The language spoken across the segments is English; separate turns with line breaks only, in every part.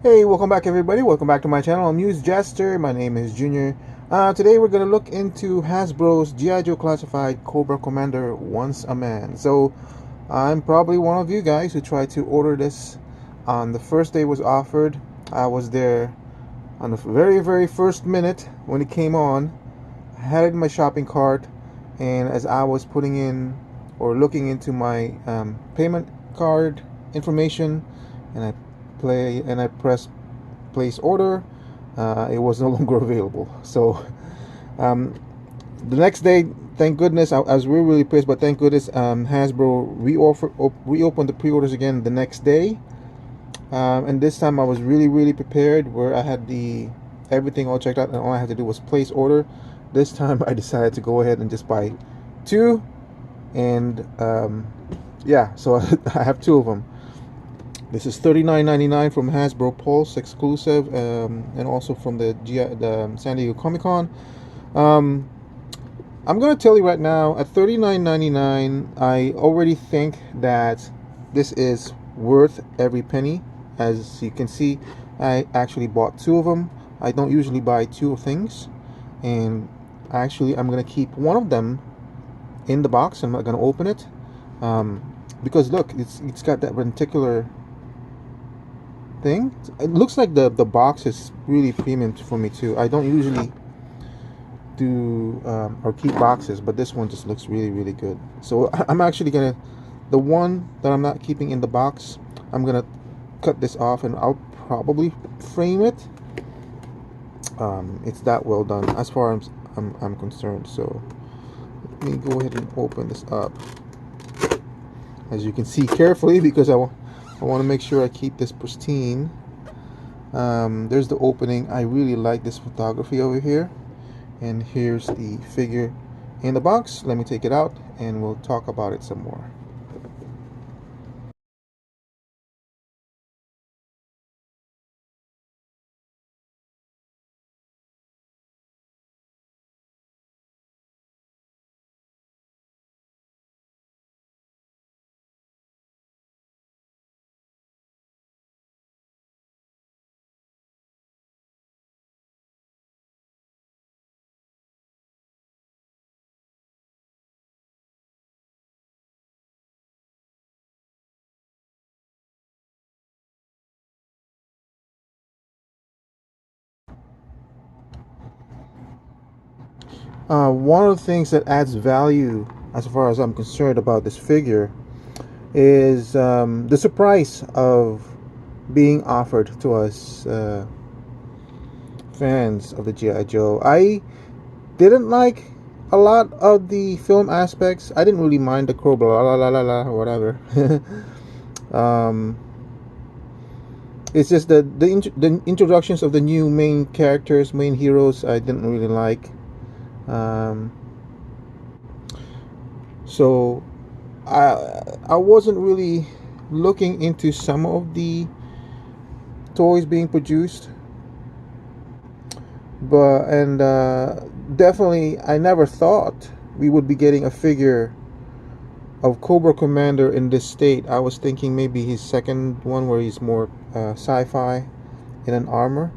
Hey, welcome back everybody. Welcome back to my channel. I'm News Jester. My name is Junior. Today we're going to look into Hasbro's G.I. Joe Classified Cobra Commander Once a Man. So I'm probably one of you guys who tried to order this on the first day it was offered. I was there on the very first minute when it came on. I had it in my shopping cart, and as I was putting in or looking into my payment card information, and I pressed place order, it was no longer available. So um, the next day, thank goodness, I was really pissed, but thank goodness Hasbro reopened the pre-orders again the next day, and this time I was really prepared, where I had the everything all checked out, and all I had to do was place order. This time I decided to go ahead and just buy two, and yeah, so I have two of them. This is $39.99 from Hasbro Pulse exclusive, and also from the San Diego Comic Con. Um, I'm gonna tell you right now, at $39.99, I already think that this is worth every penny. As you can see, I actually bought two of them. I don't usually buy two things, and actually, I'm gonna keep one of them in the box. I'm not gonna open it, um, because look, it's got that reticular thing. It looks like the box is really premium for me too. I don't usually do or keep boxes, but this one just looks really good. So I'm actually gonna, the one that I'm not keeping in the box, I'm gonna cut this off and I'll probably frame it. It's that well done as far as I'm concerned. So let me go ahead and open this up, as you can see carefully, because I want to make sure I keep this pristine. There's the opening. I really like this photography over here, and here's the figure in the box. Let me take it out and we'll talk about it some more. One of the things that adds value, as far as I'm concerned, about this figure is the surprise of being offered to us fans of the G.I. Joe. I didn't like a lot of the film aspects. I didn't really mind the Cobra, or whatever. um, it's just the introductions of the new main characters, main heroes, I didn't really like. Um, so I wasn't really looking into some of the toys being produced, but definitely I never thought we would be getting a figure of Cobra Commander in this state. I was thinking maybe his second one, where he's more sci-fi in an armor,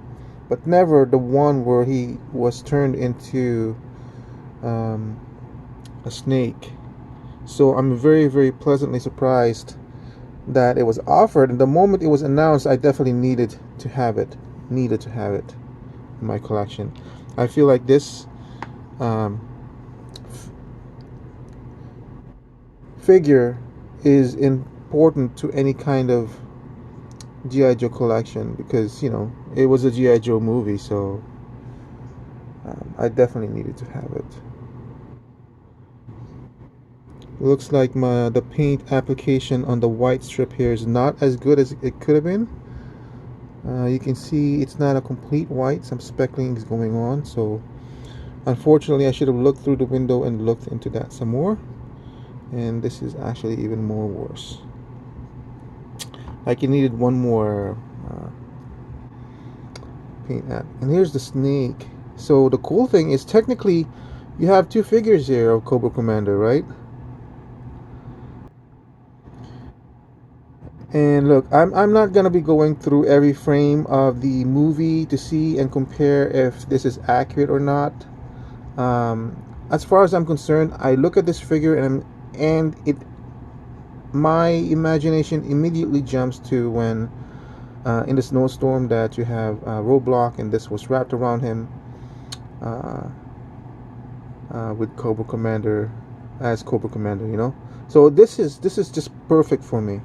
but never the one where he was turned into um, a snake. So I'm very pleasantly surprised that it was offered, and the moment it was announced, I definitely needed to have it. Needed to have it in my collection. I feel like this um, figure is important to any kind of GI Joe collection, because it was a GI Joe movie, so I definitely needed to have it. Looks like the paint application on the white strip here is not as good as it could have been. You can see it's not a complete white. Some speckling is going on, so unfortunately I should have looked through the window and looked into that some more, and this is actually even more worse. Like, it needed one more paint app. And here's the snake. So the cool thing is, technically you have two figures here of Cobra Commander, right? And look, I'm not gonna be going through every frame of the movie to see and compare if this is accurate or not. Um, as far as I'm concerned, I look at this figure and it my imagination immediately jumps to when in the snowstorm that you have Roadblock and this was wrapped around him uh, with Cobra Commander as Cobra Commander, you know. So this is just perfect for me.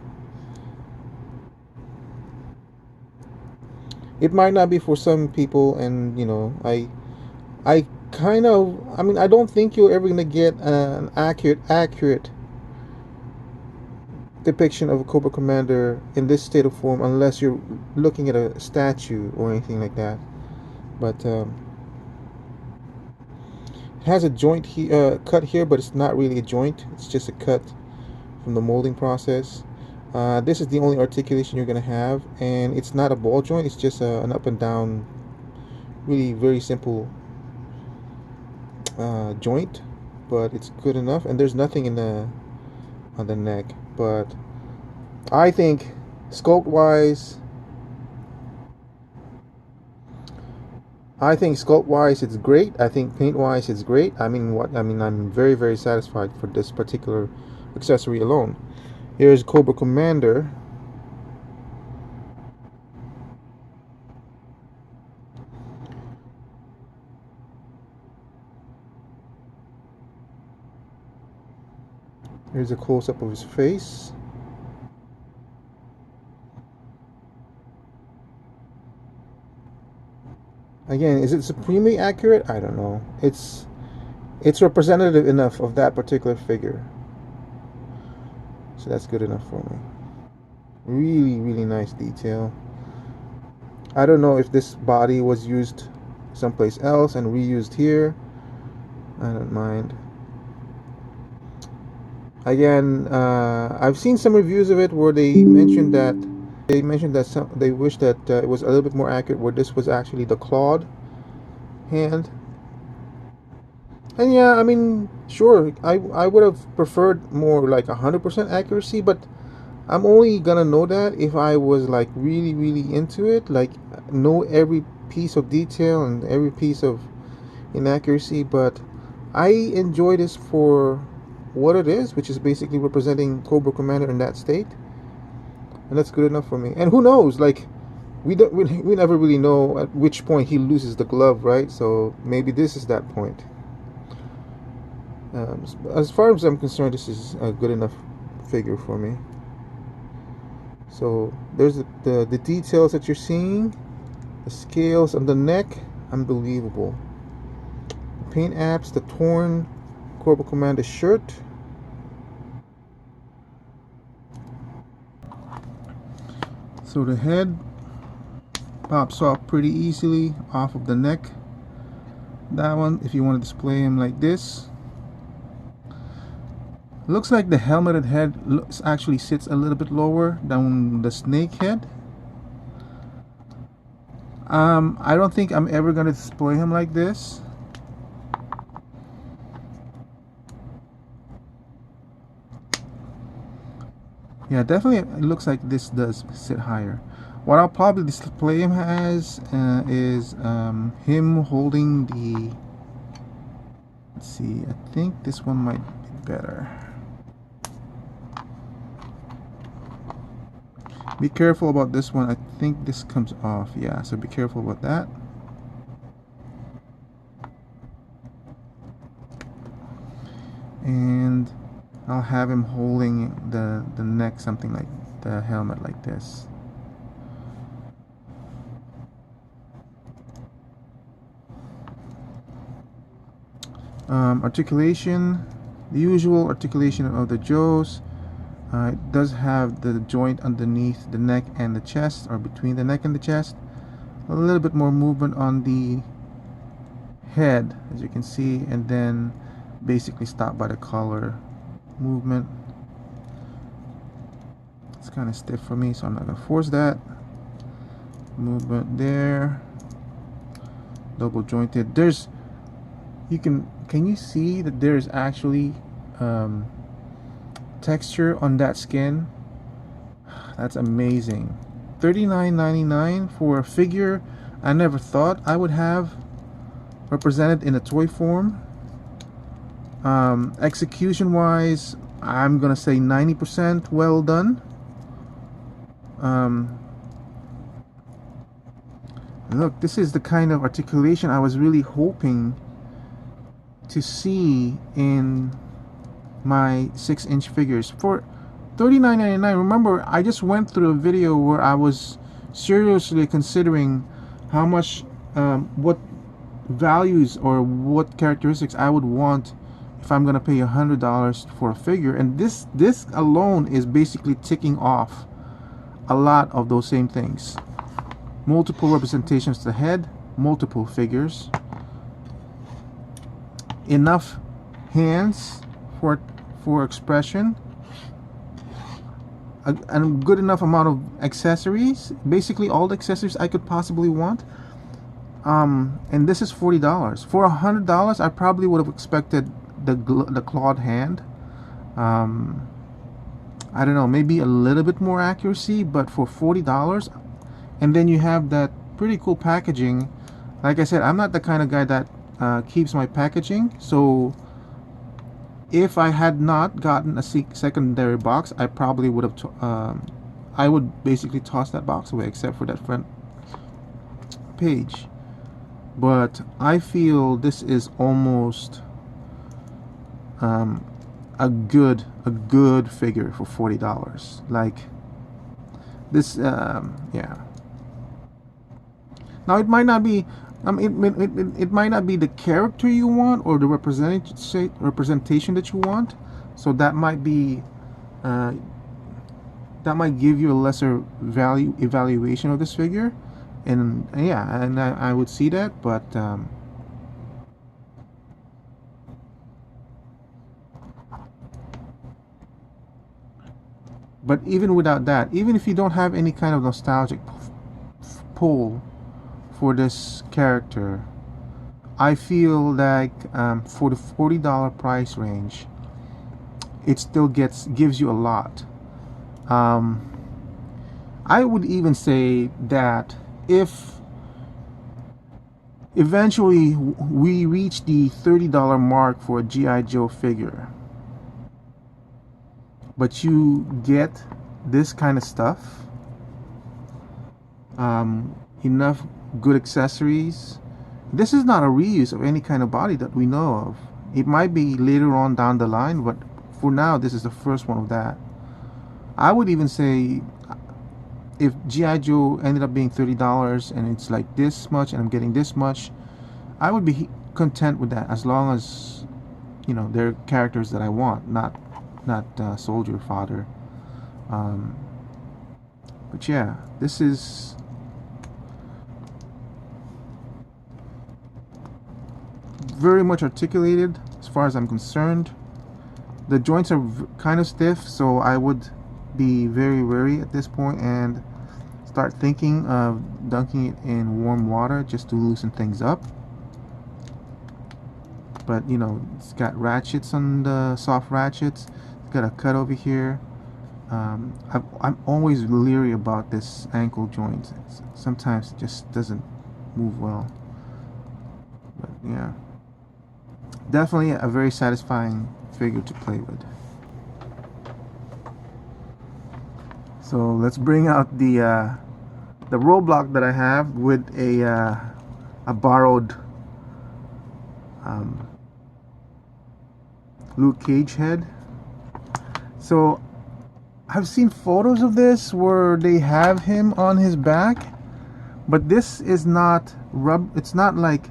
It might not be for some people, and you know, I kind of, I mean, I don't think you're ever gonna get an accurate depiction of a Cobra Commander in this state of form unless you're looking at a statue or anything like that. But it has a cut here, but it's not really a joint. It's just a cut from the molding process. This is the only articulation you're gonna have, and it's not a ball joint. It's just an up and down, really very simple joint, but it's good enough. And there's nothing in the on the neck, but I think sculpt wise, it's great. I think paint wise it's great. I mean, I'm very satisfied for this particular accessory alone. Here's Cobra Commander. Here's a close-up of his face. Again, is it supremely accurate? I don't know. It's representative enough of that particular figure. So that's good enough for me. Really nice detail. I don't know if this body was used someplace else and reused here. I don't mind. Again, I've seen some reviews of it where they mentioned that they wish that it was a little bit more accurate, where this was actually the clawed hand. And yeah, I mean, sure, I would have preferred more like 100% accuracy, but I'm only gonna know that if I was like really into it, like know every piece of detail and every piece of inaccuracy. But I enjoy this for what it is, which is basically representing Cobra Commander in that state, and that's good enough for me. And who knows, like we never really know at which point he loses the glove, right? So maybe this is that point. As far as I'm concerned, this is a good enough figure for me. So there's the details that you're seeing, the scales on the neck, unbelievable. The paint apps, the torn Cobra Commander shirt. So the head pops off pretty easily off of the neck. That one, if you want to display him like this. Looks like the helmeted head actually sits a little bit lower than the snake head. I don't think I'm ever going to display him like this. Yeah, definitely it looks like this does sit higher. What I'll probably display him as is him holding the... Let's see, I think this one might be better. Be careful about this one. I think this comes off. Yeah, so be careful about that. And I'll have him holding the neck, something like the helmet like this. Articulation, the usual articulation of the jaws. It does have the joint underneath the neck and the chest, or between the neck and the chest. A little bit more movement on the head, as you can see, and then basically stopped by the collar movement. It's kind of stiff for me, so I'm not going to force that. Movement there. Double jointed. There's, can you see that there's actually texture on that skin? That's amazing. $39.99 for a figure I never thought I would have represented in a toy form. Execution wise, I'm gonna say 90% well done. Um, Look, this is the kind of articulation I was really hoping to see in my 6-inch figures. For $39.99, remember, I just went through a video where I was seriously considering how much, what values or what characteristics I would want if I'm gonna pay $100 for a figure, and this alone is basically ticking off a lot of those same things. Multiple representations to the head, multiple figures, enough hands for expression, a good enough amount of accessories, basically all the accessories I could possibly want. And this is $40. For $100, I probably would have expected the clawed hand. I don't know, maybe a little bit more accuracy, but for $40, and then you have that pretty cool packaging. Like I said, I'm not the kind of guy that keeps my packaging, so if I had not gotten a secondary box, I probably would have I would basically toss that box away, except for that front page. But I feel this is almost a good figure for $40. Like this, yeah. Now it might not be, it might not be the character you want or the representation that you want. So that might be, that might give you a lesser value evaluation of this figure, and yeah, and I would see that, but even without that, even if you don't have any kind of nostalgic pull for this character, I feel like for the $40 price range, it still gives you a lot. I would even say that if eventually we reach the $30 mark for a G.I. Joe figure, but you get this kind of stuff, enough good accessories. This is not a reuse of any kind of body that we know of. It might be later on down the line, but for now, this is the first one of that. I would even say if G.I. Joe ended up being $30 and it's like this much and I'm getting this much, I would be content with that, as long as, you know, they're characters that I want, not soldier fodder. But yeah, this is very much articulated as far as I'm concerned. The joints are kind of stiff, so I would be very wary at this point and start thinking of dunking it in warm water just to loosen things up. But you know, it's got ratchets on the soft ratchets. It's got a cut over here. I'm always leery about this ankle joint. Sometimes it just doesn't move well. But yeah, definitely a very satisfying figure to play with. So let's bring out the roadblock that I have with a borrowed Luke Cage head. So I've seen photos of this where they have him on his back, but this is not it's not like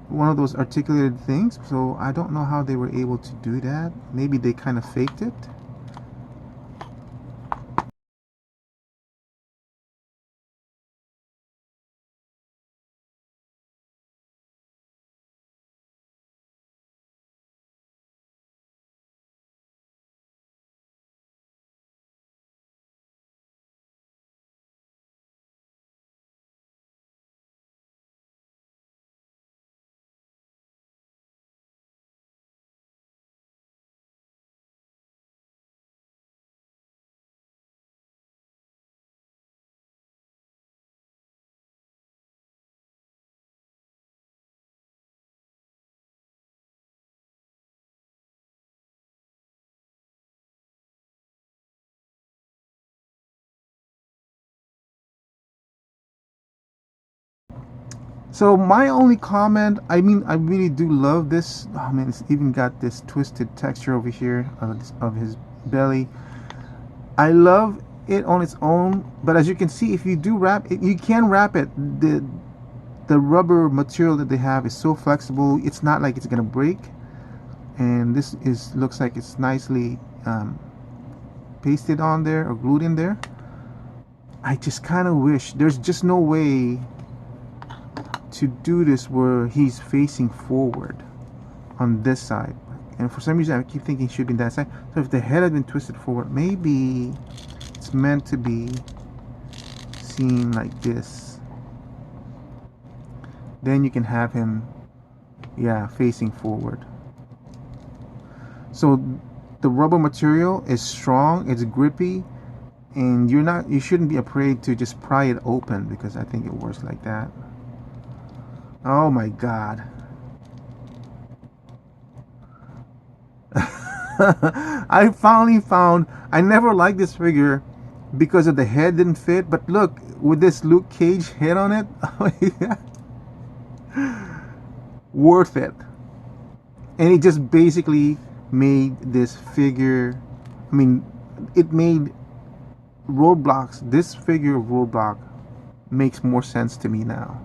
one of those articulated things, so I don't know how they were able to do that. Maybe they kind of faked it. So my only comment, I mean, I really do love this. Oh man, it's even got this twisted texture over here of his belly. I love it on its own, but as you can see, if you do wrap it, you can wrap it. The rubber material that they have is so flexible. It's not like it's gonna break. And this is looks like it's nicely pasted on there or glued in there. I just kind of wish there's just no way to do this where he's facing forward on this side, and for some reason I keep thinking it should be that side. So if the head had been twisted forward, maybe it's meant to be seen like this. Then you can have him, yeah, facing forward. So the rubber material is strong, it's grippy, and you shouldn't be afraid to just pry it open, because I think it works like that. Oh my god. I finally found, I never liked this figure because of the head didn't fit, but look, with this Luke Cage head on it, oh my god. Worth it. And it just basically made this figure, I mean, it made Roblox, this figure of Roblox makes more sense to me now.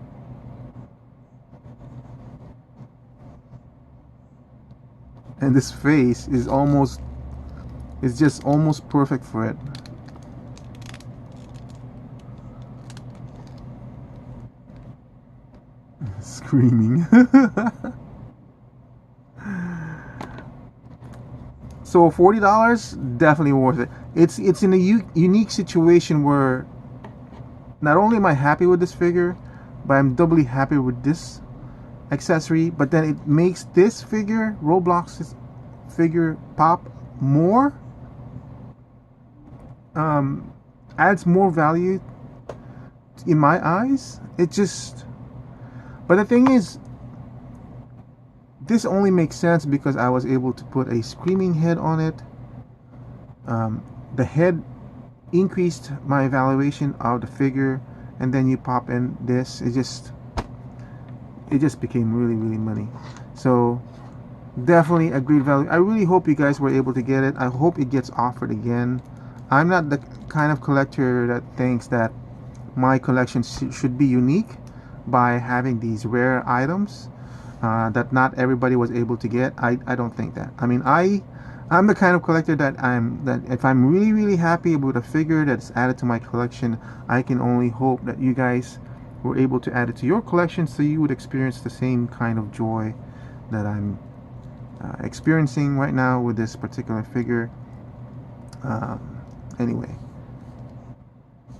And this face is almost, it's just almost perfect for it. Screaming. So $40, definitely worth it. It's in a unique situation where not only am I happy with this figure, but I'm doubly happy with this accessory. But then it makes this figure, Roblox's figure, pop more. Adds more value in my eyes. It just, but the thing is, this only makes sense because I was able to put a screaming head on it. The head increased my evaluation of the figure, and then you pop in this, it just became really money. So definitely a great value. I really hope you guys were able to get it. I hope it gets offered again. I'm not the kind of collector that thinks that my collection should be unique by having these rare items that not everybody was able to get. I don't think that. I mean, I'm the kind of collector that if I'm really happy with a figure that's added to my collection, I can only hope that you guys were able to add it to your collection, so you would experience the same kind of joy that I'm experiencing right now with this particular figure. Anyway,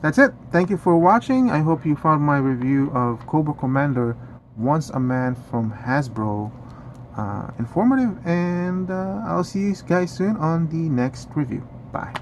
that's it. Thank you for watching. I hope you found my review of Cobra Commander Once a Man from Hasbro informative, and I'll see you guys soon on the next review. Bye.